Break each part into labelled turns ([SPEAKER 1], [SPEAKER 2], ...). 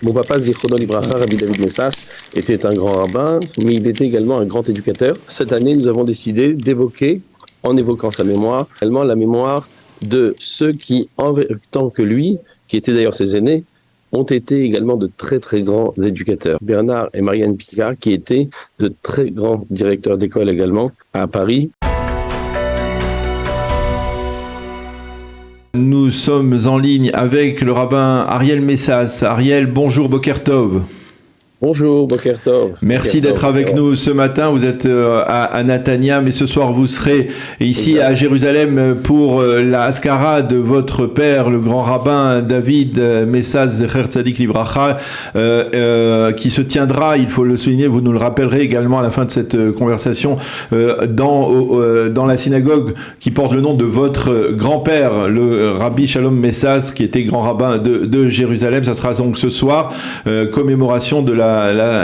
[SPEAKER 1] Mon papa, Zichrono Libracha, Rabbi David Messas, était un grand rabbin, mais il était également un grand éducateur. Cette année, nous avons décidé d'évoquer, en évoquant sa mémoire, également la mémoire de ceux qui, en même temps que lui, qui étaient d'ailleurs ses aînés, ont été également de très très grands éducateurs. Bernard et Marianne Picard, qui étaient de très grands directeurs d'école également à Paris.
[SPEAKER 2] Nous sommes en ligne avec le rabbin Ariel Messas. Ariel, bonjour, Boker Tov.
[SPEAKER 1] Bonjour, Boker Tov.
[SPEAKER 2] Merci d'être avec nous ce matin. Vous êtes à Natania, mais ce soir vous serez ici à Jérusalem pour la Haskara de votre père, le grand rabbin David Messas Zecher Tzadik Libracha, qui se tiendra, il faut le souligner, vous nous le rappellerez également à la fin de cette conversation, dans la synagogue qui porte le nom de votre grand-père, le Rabbi Shalom Messas, qui était grand rabbin de Jérusalem. Ça sera donc ce soir, commémoration de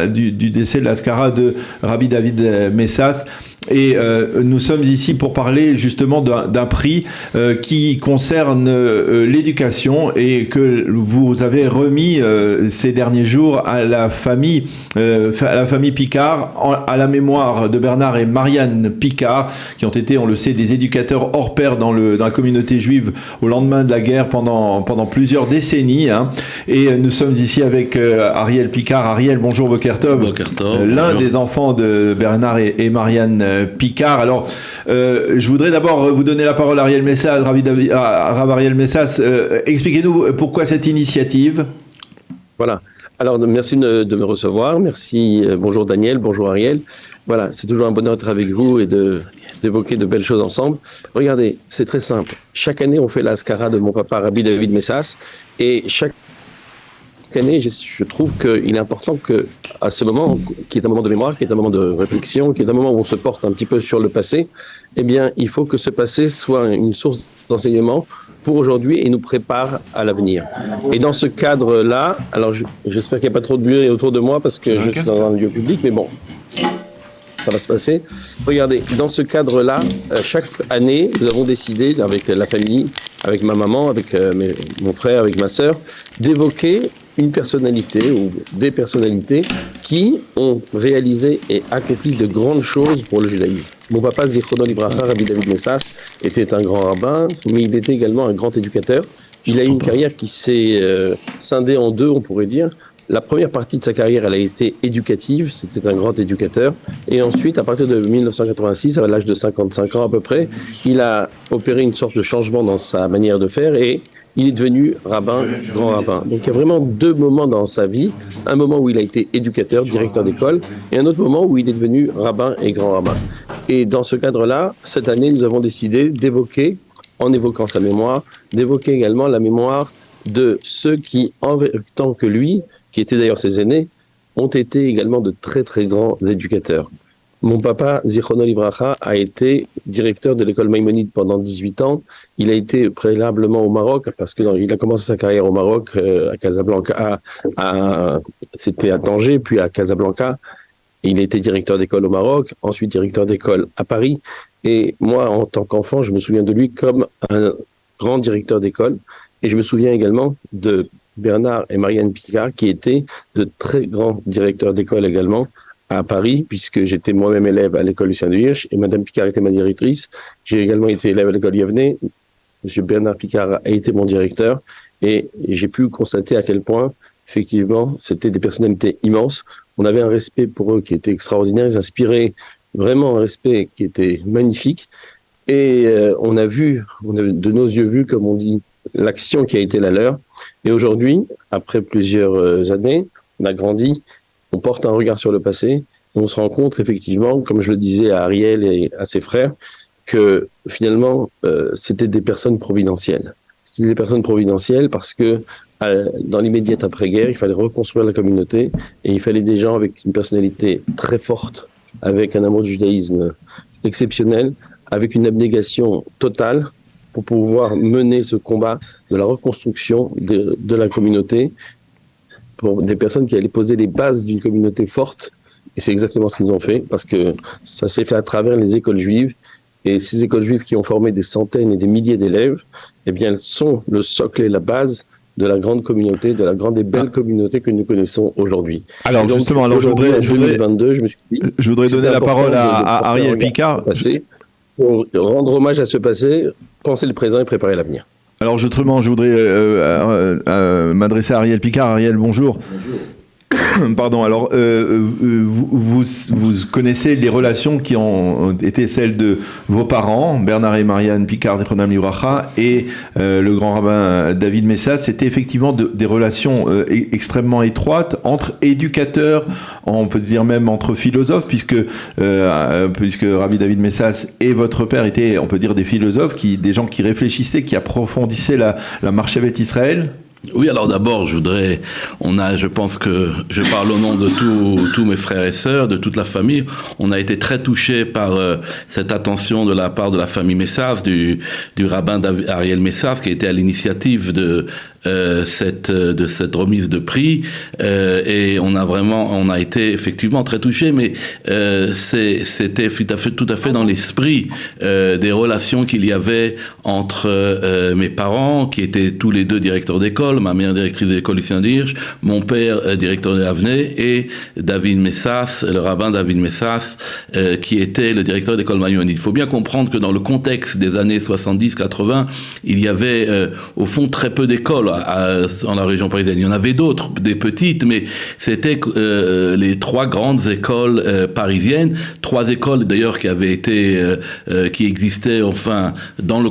[SPEAKER 2] du décès de l'Haskara de Rabbi David Messas. Et nous sommes ici pour parler justement d'un prix qui concerne l'éducation et que vous avez remis ces derniers jours à la famille Picard, à la mémoire de Bernard et Marianne Picard, qui ont été, on le sait, des éducateurs hors pair dans la communauté juive au lendemain de la guerre pendant plusieurs décennies. Hein. Et nous sommes ici avec Ariel Picard. Ariel, bonjour, Boker Tov.
[SPEAKER 3] Boker Tov.
[SPEAKER 2] L'un des enfants de Bernard et Marianne Picard. Alors, je voudrais d'abord vous donner la parole à Ariel Messas, Rav Ariel Messas. Expliquez-nous pourquoi cette initiative.
[SPEAKER 1] Voilà. Alors, merci de me recevoir. Merci. Bonjour Daniel, bonjour Ariel. Voilà, c'est toujours un bonheur d'être avec vous et d'évoquer de belles choses ensemble. Regardez, c'est très simple. Chaque année, on fait la Haskara de mon papa, Rabbi David Messas, et chaque année, je trouve qu'il est important qu'à ce moment, qui est un moment de mémoire, qui est un moment de réflexion, qui est un moment où on se porte un petit peu sur le passé, eh bien, il faut que ce passé soit une source d'enseignement pour aujourd'hui et nous prépare à l'avenir. Et dans ce cadre-là, alors j'espère qu'il n'y a pas trop de bruit autour de moi parce que je suis dans un lieu public, mais bon, ça va se passer. Regardez, dans ce cadre-là, chaque année, nous avons décidé, avec la famille, avec ma maman, avec mon frère, avec ma sœur, d'évoquer une personnalité ou des personnalités qui ont réalisé et accompli de grandes choses pour le judaïsme. Mon papa, Zichrono Libracha, Rabbi David Messas, était un grand rabbin, mais il était également un grand éducateur. Il a eu une carrière qui s'est scindée en deux, on pourrait dire. La première partie de sa carrière, elle a été éducative, c'était un grand éducateur. Et ensuite, à partir de 1986, à l'âge de 55 ans à peu près, il a opéré une sorte de changement dans sa manière de faire et il est devenu rabbin, grand rabbin. Donc il y a vraiment deux moments dans sa vie. Un moment où il a été éducateur, directeur d'école, et un autre moment où il est devenu rabbin et grand rabbin. Et dans ce cadre-là, cette année, nous avons décidé d'évoquer, en évoquant sa mémoire, d'évoquer également la mémoire de ceux qui, en même temps que lui, qui étaient d'ailleurs ses aînés, ont été également de très très grands éducateurs. Mon papa, Zichrono Libracha, a été directeur de l'école Maïmonide pendant 18 ans. Il a été préalablement au Maroc, parce qu'il a commencé sa carrière au Maroc, à Casablanca, c'était à Tanger, puis à Casablanca. Il a été directeur d'école au Maroc, ensuite directeur d'école à Paris. Et moi, en tant qu'enfant, je me souviens de lui comme un grand directeur d'école. Et je me souviens également de Bernard et Marianne Picard, qui étaient de très grands directeurs d'école également à Paris, puisque j'étais moi-même élève à l'école Lucien de Hirsch, et Madame Picard était ma directrice. J'ai également été élève à l'école Yavneh. Monsieur Bernard Picard a été mon directeur, et j'ai pu constater à quel point, effectivement, c'était des personnalités immenses. On avait un respect pour eux qui était extraordinaire. Ils inspiraient vraiment un respect qui était magnifique. Et on a de nos yeux vu, comme on dit, l'action qui a été la leur. Et aujourd'hui, après plusieurs années, on a grandi, on porte un regard sur le passé, et on se rend compte effectivement, comme je le disais à Ariel et à ses frères, que finalement, c'était des personnes providentielles. C'était des personnes providentielles parce que dans l'immédiate après-guerre, il fallait reconstruire la communauté et il fallait des gens avec une personnalité très forte, avec un amour du judaïsme exceptionnel, avec une abnégation totale pour pouvoir mener ce combat de la reconstruction de la communauté, pour des personnes qui allaient poser les bases d'une communauté forte. Et c'est exactement ce qu'ils ont fait, parce que ça s'est fait à travers les écoles juives. Et ces écoles juives qui ont formé des centaines et des milliers d'élèves, eh bien, elles sont le socle et la base de la grande communauté, de la grande et belle communauté que nous connaissons aujourd'hui.
[SPEAKER 2] Alors donc, justement, alors je voudrais donner la parole à Ariel Picard.
[SPEAKER 1] Pour rendre hommage à ce passé, penser le présent et préparer l'avenir.
[SPEAKER 2] Alors justement, je voudrais m'adresser à Ariel Picard. Ariel, bonjour. Pardon, alors vous connaissez les relations qui ont été celles de vos parents, Bernard et Marianne Picard Zichronam Livracha, et le grand rabbin David Messas. C'était effectivement des relations extrêmement étroites entre éducateurs, on peut dire même entre philosophes, puisque Rabbi David Messas et votre père étaient, on peut dire, des philosophes, des gens qui réfléchissaient, qui approfondissaient la Marchevet Israël.
[SPEAKER 3] Oui, alors d'abord, je pense que je parle au nom de tous mes frères et sœurs, de toute la famille. On a été très touchés par cette attention de la part de la famille Messas, du rabbin Ariel Messas, qui était à l'initiative de cette remise de prix, et on a été effectivement très touchés, mais c'était tout à fait dans l'esprit des relations qu'il y avait entre mes parents, qui étaient tous les deux directeurs d'école, ma mère directrice d'école Lucien Hirsch, mon père directeur de l'Avenay, et David Messas, le rabbin David Messas, qui était le directeur d'école Maïmonide. Il faut bien comprendre que dans le contexte des années 70-80, il y avait au fond très peu d'écoles en la région parisienne. Il y en avait d'autres, des petites, mais c'était les trois grandes écoles parisiennes, trois écoles d'ailleurs qui avaient été, qui existaient enfin dans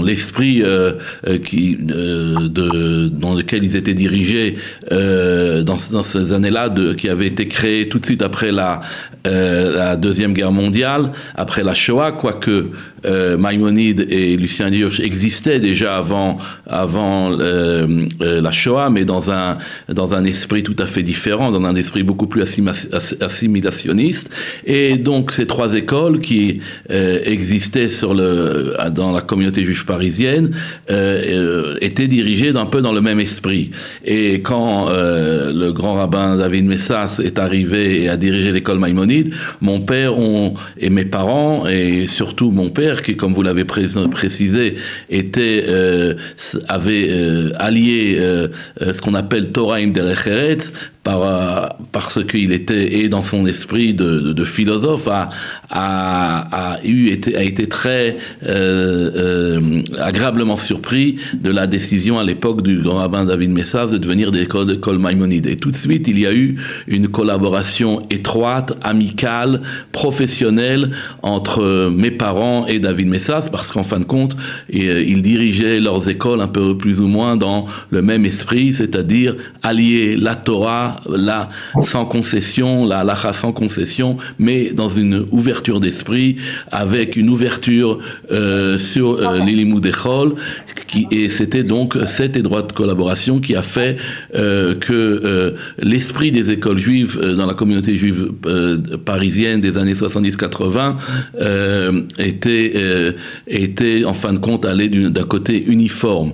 [SPEAKER 3] l'esprit dans lequel ils étaient dirigés dans ces années-là, qui avaient été créées tout de suite après la Deuxième Guerre mondiale, après la Shoah, quoique Maïmonide et Lucien Hirsch existaient déjà avant la Shoah, mais dans un esprit tout à fait différent, dans un esprit beaucoup plus assimilationniste. Et donc ces trois écoles qui existaient dans la communauté juive parisienne étaient dirigées un peu dans le même esprit. Et quand le grand rabbin David Messas est arrivé et a dirigé l'école Maïmonide, mon père et mes parents, et surtout mon père, qui, comme vous l'avez précisé, avait allié ce qu'on appelle Torah im derech eretz, parce qu'il était, et dans son esprit de philosophe, a été très agréablement surpris de la décision à l'époque du grand rabbin David Messas de devenir d'école Maïmonide. Et tout de suite, il y a eu une collaboration étroite, amicale, professionnelle entre mes parents et David Messas, parce qu'en fin de compte, ils dirigeaient leurs écoles un peu plus ou moins dans le même esprit, c'est-à-dire allier la Torah, la sans concession, la halacha sans concession, mais dans une ouverture d'esprit, avec une ouverture sur l'Ilimud Echol, et c'était donc cette étroite collaboration qui a fait que l'esprit des écoles juives dans la communauté juive parisienne des années 70-80 était en fin de compte allé d'un côté uniforme.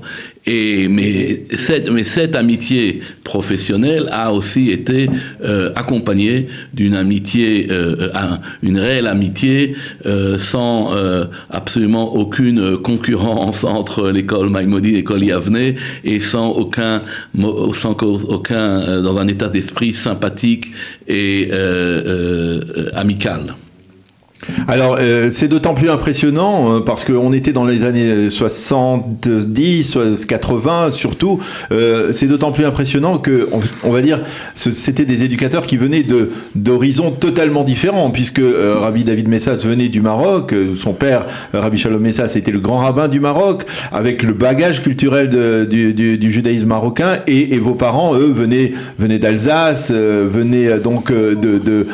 [SPEAKER 3] Mais cette amitié professionnelle a aussi été accompagnée d'une amitié, une réelle amitié, sans absolument aucune concurrence entre l'école Maïmonide et l'école Yavneh, et sans aucun dans un état d'esprit sympathique et amical.
[SPEAKER 2] Alors, c'est d'autant plus impressionnant parce qu'on était dans les années 70, 80 surtout. C'est d'autant plus impressionnant que, on va dire, c'était des éducateurs qui venaient d'horizons totalement différents, puisque Rabbi David Messas venait du Maroc, son père, Rabbi Shalom Messas, était le grand rabbin du Maroc, avec le bagage culturel du judaïsme marocain, et vos parents, eux, venaient d'Alsace, venaient donc de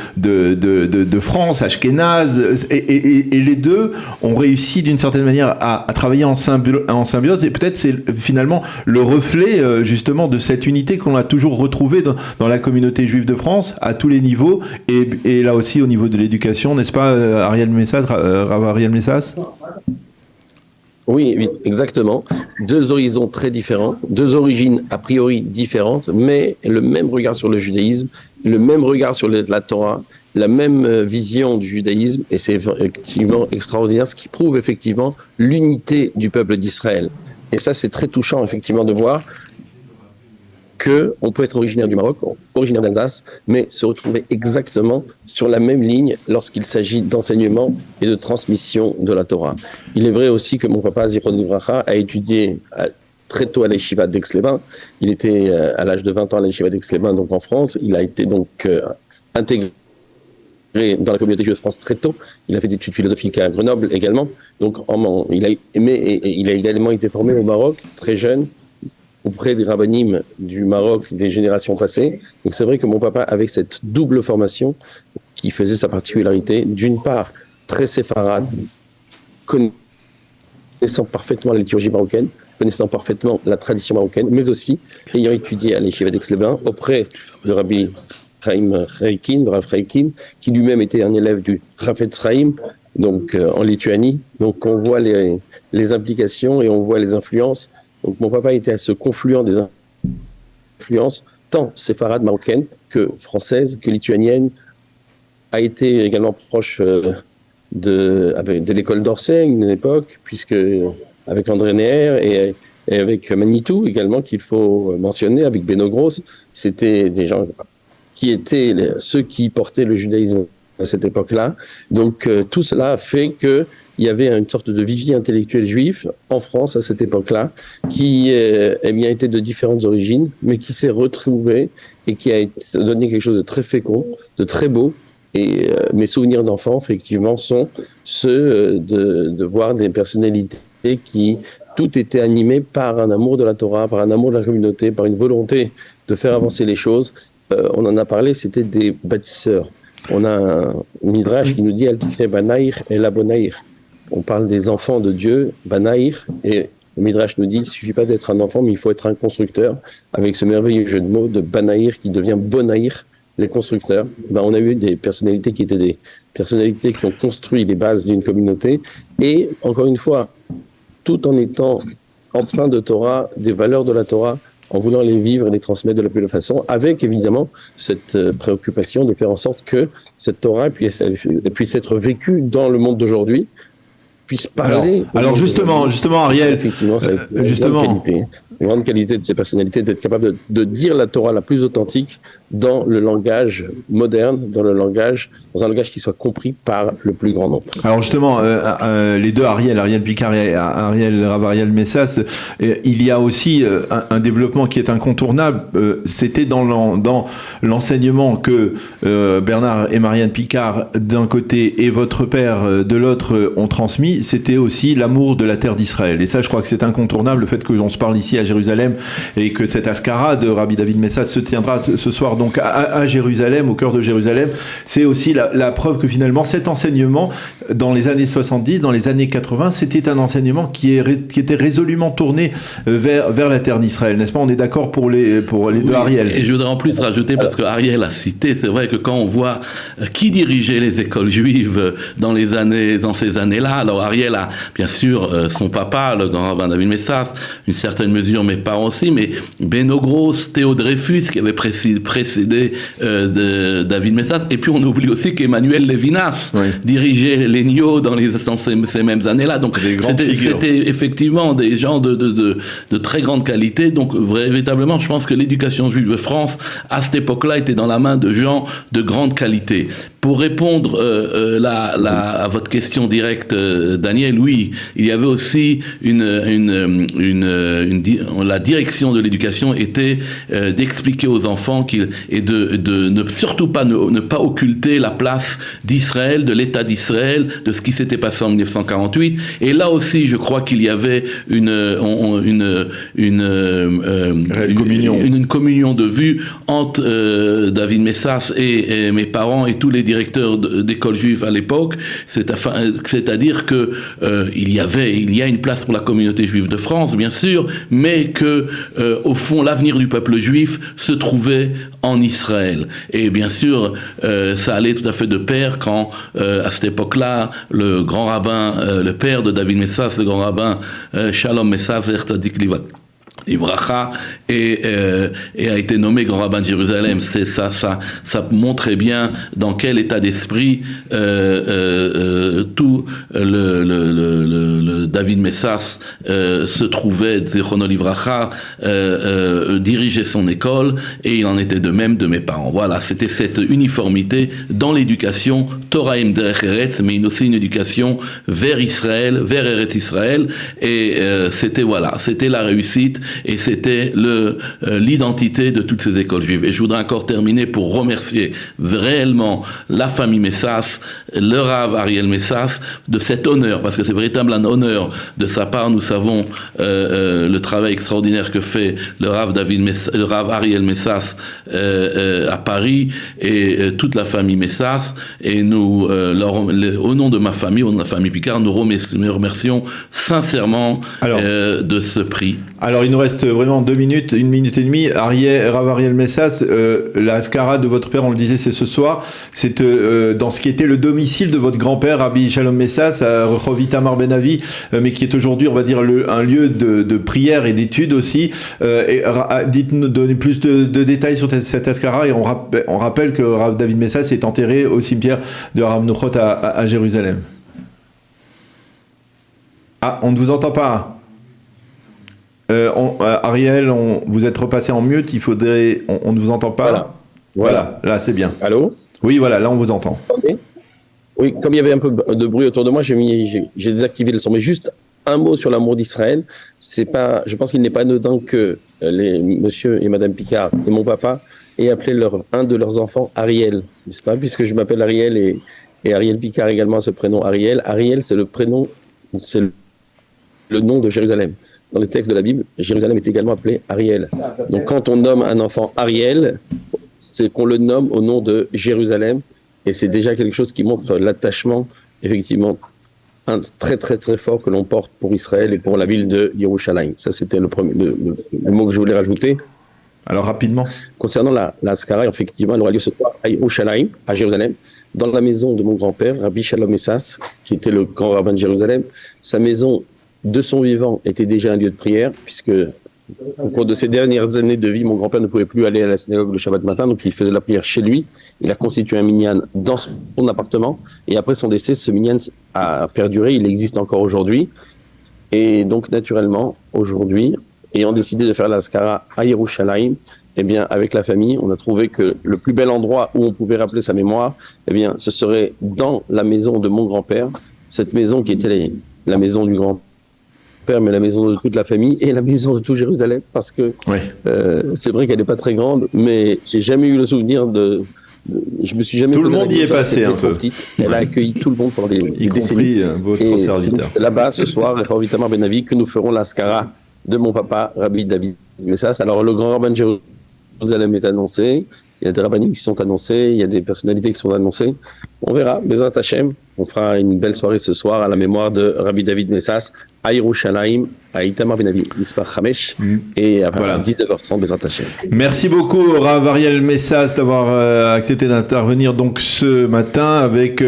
[SPEAKER 2] France, Ashkénaze. Et les deux ont réussi d'une certaine manière à travailler en symbiose, et peut-être c'est finalement le reflet justement de cette unité qu'on a toujours retrouvée dans la communauté juive de France à tous les niveaux, et là aussi au niveau de l'éducation, n'est-ce pas, Ariel Messas, Rav Ariel Messas?
[SPEAKER 1] Oui, exactement. Deux horizons très différents, deux origines a priori différentes, mais le même regard sur le judaïsme, le même regard sur la Torah, la même vision du judaïsme, et c'est effectivement extraordinaire, ce qui prouve effectivement l'unité du peuple d'Israël. Et ça, c'est très touchant, effectivement, de voir qu'on peut être originaire du Maroc, originaire d'Alsace, mais se retrouver exactement sur la même ligne lorsqu'il s'agit d'enseignement et de transmission de la Torah. Il est vrai aussi que mon papa, Zichron Livracha, a étudié très tôt à l'Yeshiva d'Aix-les-Bains. Il était à l'âge de 20 ans à l'Yeshiva d'Aix-les-Bains, donc en France. Il a été donc intégré dans la communauté juive de France très tôt. Il a fait des études philosophiques à Grenoble également. Donc il a aimé et il a également été formé au Maroc très jeune, auprès des rabbinim du Maroc des générations passées. Donc c'est vrai que mon papa avait cette double formation qui faisait sa particularité, d'une part très séfarade, connaissant parfaitement la liturgie marocaine, connaissant parfaitement la tradition marocaine, mais aussi ayant étudié à l'Yeshiva d'Aix-les-Bains auprès de Rabbi Chaim Reikin, le Rav Reikin, qui lui-même était un élève du Chafetz Chaim, donc en Lituanie. Donc on voit les implications et on voit les influences. Donc mon papa était à ce confluent des influences, tant séfarade marocaine que française, que lituanienne, a été également proche de l'école d'Orsay à une époque, puisque avec André Neher et avec Manitou également, qu'il faut mentionner, avec Beno Gross, c'était des gens qui étaient ceux qui portaient le judaïsme à cette époque-là. Donc tout cela fait que il y avait une sorte de vivier intellectuel juif en France à cette époque-là, qui bien, était de différentes origines, mais qui s'est retrouvé et qui a donné quelque chose de très fécond, de très beau. Et mes souvenirs d'enfant, effectivement, sont ceux de voir des personnalités qui tout était animé par un amour de la Torah, par un amour de la communauté, par une volonté de faire avancer les choses. On en a parlé, c'était des bâtisseurs. On a un midrash qui nous dit Al tikre banaïr et la bonaïr. On parle des enfants de Dieu, banaïr, et le midrash nous dit il ne suffit pas d'être un enfant, mais il faut être un constructeur, avec ce merveilleux jeu de mots de banaïr qui devient bonaïr, les constructeurs. On a eu des personnalités qui étaient des personnalités qui ont construit les bases d'une communauté, et encore une fois, tout en étant empreint de Torah, des valeurs de la Torah, en voulant les vivre et les transmettre de la plus belle façon, avec évidemment cette préoccupation de faire en sorte que cette Torah puisse être vécue dans le monde d'aujourd'hui, puisse parler.
[SPEAKER 2] Alors justement, Ariel,
[SPEAKER 1] effectivement, ça a été une grande qualité de ces personnalités, d'être capable de dire la Torah la plus authentique dans le langage moderne, dans un langage qui soit compris par le plus grand nombre.
[SPEAKER 2] Alors justement, les deux Ariel Picard et Rav Ariel Messas, il y a aussi un développement qui est incontournable. C'était dans l'enseignement que Bernard et Marianne Picard d'un côté et votre père de l'autre ont transmis. C'était aussi l'amour de la terre d'Israël. Et ça, je crois que c'est incontournable, le fait que l'on se parle ici à Jérusalem et que cette Askara de Rabbi David Messas se tiendra ce soir donc à Jérusalem, au cœur de Jérusalem. C'est aussi la preuve que finalement cet enseignement dans les années 70, dans les années 80, c'était un enseignement qui était résolument tourné vers la terre d'Israël, n'est-ce pas? On est d'accord pour les deux Ariel.
[SPEAKER 3] Et je voudrais en plus rajouter, parce que Ariel a cité, c'est vrai que quand on voit qui dirigeait les écoles juives dans ces années-là, alors Ariel a bien sûr son papa, le grand rabbin David Messas, une certaine mesure mes parents aussi, mais Beno Gross, Théo Dreyfus qui avait précédé David Messas, et puis on oublie aussi qu'Emmanuel Levinas dirigeait l'ENIO dans ces mêmes années-là, donc c'était effectivement des gens de très grande qualité. Donc véritablement je pense que l'éducation juive de France à cette époque-là était dans la main de gens de grande qualité. Pour répondre à votre question directe, Daniel, oui, il y avait aussi la direction de l'éducation était d'expliquer aux enfants et de ne surtout pas ne pas occulter la place d'Israël, de l'État d'Israël, de ce qui s'était passé en 1948. Et là aussi, je crois qu'il y avait une communion de vues entre David Messas et mes parents et tous les directeurs d'écoles juives à l'époque. C'est-à-dire que il y a une place pour la communauté juive de France, bien sûr, mais que au fond l'avenir du peuple juif se trouvait en Israël. Et bien sûr, ça allait tout à fait de pair quand à cette époque-là, le grand rabbin, le père de David Messas, le grand rabbin Shalom Messas Tzaddik Ivracha, et a été nommé grand rabbin de Jérusalem. C'est ça montrait bien dans quel état d'esprit tout le David Messas se trouvait, Zichrono Livracha, dirigeait son école, et il en était de même de mes parents. Voilà, c'était cette uniformité dans l'éducation, Torah Derech Eretz, mais aussi une éducation vers Israël, vers Eretz Israël, et c'était la réussite. Et c'était l'identité de toutes ces écoles juives. Et je voudrais encore terminer pour remercier réellement la famille Messas, le Rav Ariel Messas, de cet honneur, parce que c'est véritablement un honneur de sa part. Nous savons le travail extraordinaire que fait le Rav Ariel Messas à Paris, et toute la famille Messas. Et nous, au nom de ma famille, au nom de la famille Picard, nous remercions sincèrement de ce prix.
[SPEAKER 2] Alors, il nous reste vraiment 2 minutes, 1 minute et demie. Rav Ariel Messas, la Haskara de votre père, on le disait, c'est ce soir. C'est dans ce qui était le domicile de votre grand-père, Rabbi Shalom Messas, à Rehov Itamar Ben Avi, mais qui est aujourd'hui, on va dire, un lieu de prière et d'étude aussi. Dites-nous, donnez plus de détails sur cette Haskara, et on rappelle que Rav David Messas est enterré au cimetière de Har HaMenochot à Jérusalem. Ah, on ne vous entend pas. Ariel, vous êtes repassé en mute, on ne vous entend pas. Voilà, là c'est bien.
[SPEAKER 1] Allô?
[SPEAKER 2] Oui, voilà, là on vous entend.
[SPEAKER 1] Okay. Oui, comme il y avait un peu de bruit autour de moi, j'ai désactivé le son. Mais juste un mot sur l'amour d'Israël. Je pense qu'il n'est pas anodin que monsieur et madame Picard et mon papa aient appelé un de leurs enfants Ariel, n'est-ce pas? Puisque je m'appelle Ariel et Ariel Picard également a ce prénom Ariel. Ariel, c'est le prénom, c'est le nom de Jérusalem. Dans les textes de la Bible, Jérusalem est également appelé Ariel. Donc quand on nomme un enfant Ariel, c'est qu'on le nomme au nom de Jérusalem, et c'est déjà quelque chose qui montre l'attachement, effectivement, très très très fort que l'on porte pour Israël et pour la ville de Yerushalayim. Ça, c'était le mot que je voulais rajouter.
[SPEAKER 2] Alors rapidement.
[SPEAKER 1] Concernant la Haskara, effectivement, elle aura lieu ce soir à Yerushalayim, à Jérusalem, dans la maison de mon grand-père, Rabbi Shalom Messas, qui était le grand rabbin de Jérusalem. Sa maison, de son vivant, était déjà un lieu de prière, puisque au cours de ses dernières années de vie, mon grand-père ne pouvait plus aller à la synagogue le Shabbat matin, donc il faisait la prière chez lui. Il a constitué un minyan dans son appartement, et après son décès, ce minyan a perduré, il existe encore aujourd'hui. Et donc, naturellement, aujourd'hui, ayant décidé de faire la Haskara à Yerushalayim, eh bien, avec la famille, on a trouvé que le plus bel endroit où on pouvait rappeler sa mémoire, eh bien, ce serait dans la maison de mon grand-père, cette maison qui était la maison du grand-père, mais la maison de toute la famille et la maison de tout Jérusalem, parce que c'est vrai qu'elle n'est pas très grande, mais j'ai jamais eu le souvenir je me suis jamais
[SPEAKER 2] tout le monde y est passé un peu.
[SPEAKER 1] Elle a accueilli tout le monde pendant des
[SPEAKER 2] y
[SPEAKER 1] décennies.
[SPEAKER 2] compris votre serviteur.
[SPEAKER 1] C'est là-bas ce soir, Rehov Itamar Ben Avi, que nous ferons la Haskara de mon papa, Rabbi David Messas. Alors le grand rabbin de Jérusalem est annoncé, il y a des rabbins qui sont annoncés, il y a des personnalités qui sont annoncées. On verra, Bezrat Hashem, on fera une belle soirée ce soir à la mémoire de Rabbi David Messas à Yerushalayim, à Itamar Ben Avi, Mispar Chamesh, et à 19h30, Bezrat Hashem.
[SPEAKER 2] Merci beaucoup, Rav Ariel Messas, d'avoir accepté d'intervenir donc ce matin avec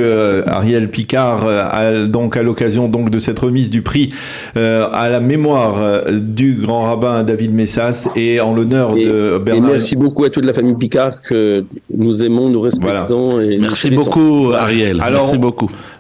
[SPEAKER 2] Ariel Picard, donc à l'occasion donc de cette remise du prix à la mémoire du grand rabbin David Messas et en l'honneur de Bernard.
[SPEAKER 1] Et merci beaucoup à toute la famille Picard que nous aimons, nous respectons.
[SPEAKER 3] Voilà.
[SPEAKER 1] Et
[SPEAKER 3] merci beaucoup, Ariel.
[SPEAKER 2] Alors,
[SPEAKER 3] merci beaucoup.